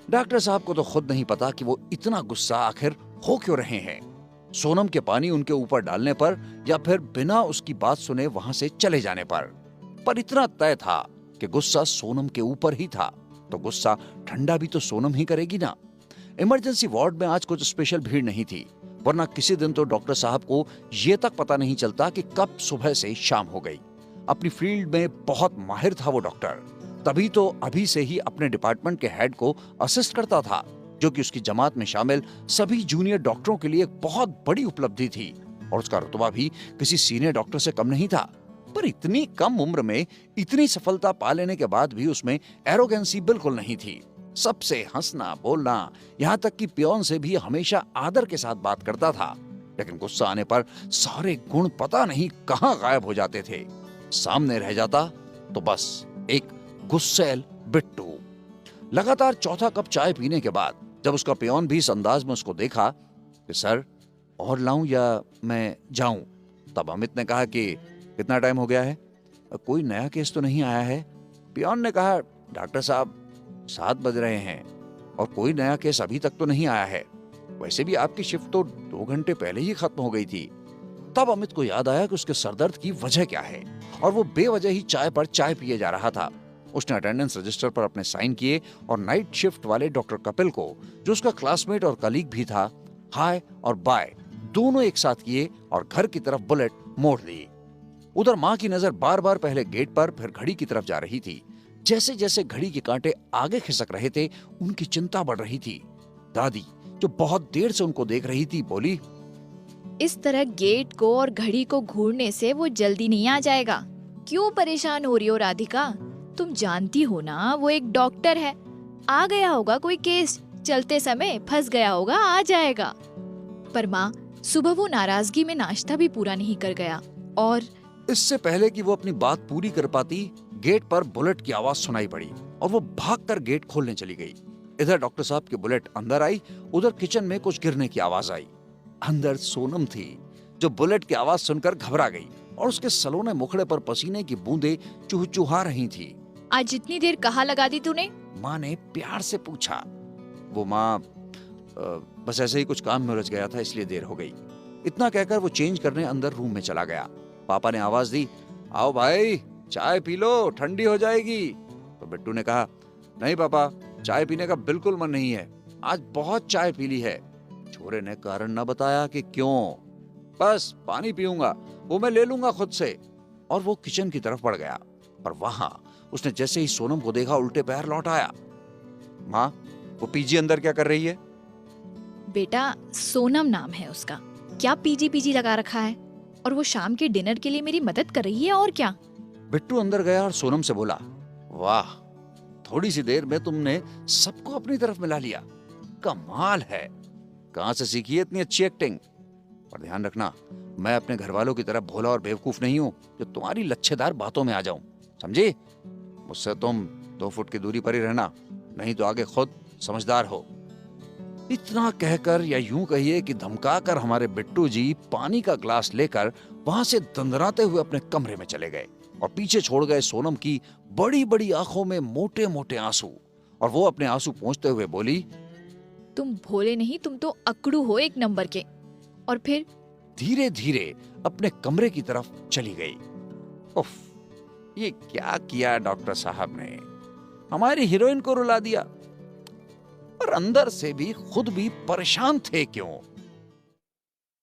Doctor साहब को तो खुद नहीं पता कि वो इतना गुस्सा आखिर हो क्यों रहे हैं, सोनम के पानी उनके ऊपर डालने पर या फिर बिना उसकी बात सुने वहां से चले जाने पर इतना तय था कि गुस्सा सोनम के ऊपर ही था, तो गुस्सा ठंडा भी तो सोनम ही करेगी ना। इमरजेंसी वार्ड में आज कुछ स्पेशल भीड़ नहीं थी, वरना किसी दिन तो डॉक्टर साहब को ये तक पता नहीं चलता कि कब सुबह से शाम हो गई। अपनी फील्ड में बहुत माहिर था वो डॉक्टर, तभी तो अभी से ही अपने डिपार्टमेंट के हेड को असिस्ट करता था, जो कि उसकी जमात में शामिल सभी जूनियर डॉक्टरों के लिए एक बहुत बड़ी उपलब्धि थी, और उसका रुतबा भी किसी सीनियर डॉक्टर से कम नहीं था। पर इतनी कम उम्र में इतनी सफलता पा लेने के बाद भी उसमें एरोगेंसी बिल्कुल नहीं थी। सबसे हंसना बोलना, यहाँ तक कि पियोन से भी हमेशा आदर के साथ बात करता था, लेकिन गुस्सा आने पर सारे गुण पता नहीं कहाँ गायब हो जाते थे। सामने रह जाता तो बस एक गुस्सैल बिट्टू। लगातार चौथा कप चाय पीने के बाद जब उसका पियोन भी इस अंदाज में उसको देखा कि सर और लाऊं या मैं जाऊं, तब अमित ने कहा कि कितना टाइम हो गया है, कोई नया केस तो नहीं आया है। पियोन ने कहा डॉक्टर साहब 7 बज रहे हैं और कोई नया केस अभी तक तो नहीं आया है, वैसे भी आपकी शिफ्ट तो 2 घंटे पहले ही खत्म हो गई थी। तब अमित को याद आया कि उसके सरदर्द की वजह क्या है, और वो बेवजह ही चाय पर चाय पिए जा रहा था। उसने अटेंडेंस रजिस्टर पर अपने साइन किए और नाइट शिफ्ट वाले डॉक्टर कपिल को, जो उसका क्लासमेट और कलीग भी था, हाय और बाय दोनों एक साथ किए और घर की तरफ बुलेट मोड़ दी। उधर माँ की नजर बार बार पहले गेट पर फिर घड़ी की तरफ जा रही थी। जैसे जैसे घड़ी के कांटे आगे खिसक रहे थे, उनकी चिंता बढ़ रही थी। दादी, जो बहुत देर से उनको देख रही थी, बोली, इस तरह गेट को और घड़ी को घूरने से वो जल्दी नहीं आ जाएगा। क्यों परेशान हो रही हो राधिका? तुम जानती हो ना वो एक डॉक्टर है। आ गया होगा कोई केस, चलते समय फंस गया होगा, आ जाएगा। पर माँ, सुबह वो नाराजगी में नाश्ता भी पूरा नहीं कर गया, और इससे पहले कि वो अपनी बात पूरी कर पाती, गेट पर बुलेट की आवाज सुनाई पड़ी और वो भागकर गेट खोलने चली गई। इधर डॉक्टर साहब की बुलेट अंदर आई, उधर किचन में कुछ गिरने की आवाज आई। अंदर सोनम थी, जो बुलेट की आवाज सुनकर घबरा गई और उसके सलोने मुखड़े पर पसीने की बूंदें चुहचुहा रही थी। आज इतनी देर कहाँ लगा दी तूने? माँ ने प्यार से पूछा। वो माँ, बस ऐसे ही कुछ काम में उलझ गया था, इसलिए देर हो गई। इतना कहकर वो चेंज करने अंदर रूम में चला गया। पापा ने आवाज दी, आओ भाई चाय पी लो, ठंडी हो जाएगी। तो बिट्टू ने कहा, नहीं पापा, चाय पीने का बिल्कुल मन नहीं है, आज बहुत चाय पी ली है। छोरे ने कारण न बताया कि क्यों। बस पानी पीऊंगा, वो मैं ले लूंगा खुद से। और वो किचन की तरफ बढ़ गया, पर वहां उसने जैसे ही सोनम को देखा उल्टे पैर लौट आया। माँ, वो पीजी अंदर क्या कर रही है? बेटा, सोनम नाम है उसका, क्या पीजी पीजी लगा रखा है? और वो शाम के डिनर के लिए मेरी मदद कर रही है, और क्या। बिट्टू अंदर गया और सोनम से बोला, वाह, थोड़ी सी देर में तुमने सबको अपनी तरफ मिला लिया, कमाल है। कहां से सीखी है इतनी अच्छी एक्टिंग? पर ध्यान रखना, मैं अपने घर वालों की तरह भोला और बेवकूफ नहीं हूं जो तुम्हारी लच्छेदार बातों में आ जाऊं, समझी? मुझसे तुम 2 फुट की दूरी पर ही रहना, नहीं तो आगे खुद समझदार हो। इतना कहकर, या यूं कहिए कि धमकाकर, हमारे बिट्टू जी पानी का ग्लास लेकर वहां से दंदराते हुए अपने कमरे में चले गए और पीछे छोड़ गए सोनम की बड़ी बड़ी आंखों में मोटे मोटे आंसू। और वो अपने आंसू पोंछते हुए बोली, तुम भोले नहीं, तुम तो अकड़ू हो एक नंबर के। और फिर धीरे धीरे अपने कमरे की तरफ चली गई। उफ, ये क्या किया डॉक्टर साहब ने, हमारी हीरोइन को रुला दिया। और अंदर से भी खुद भी परेशान थे क्यों।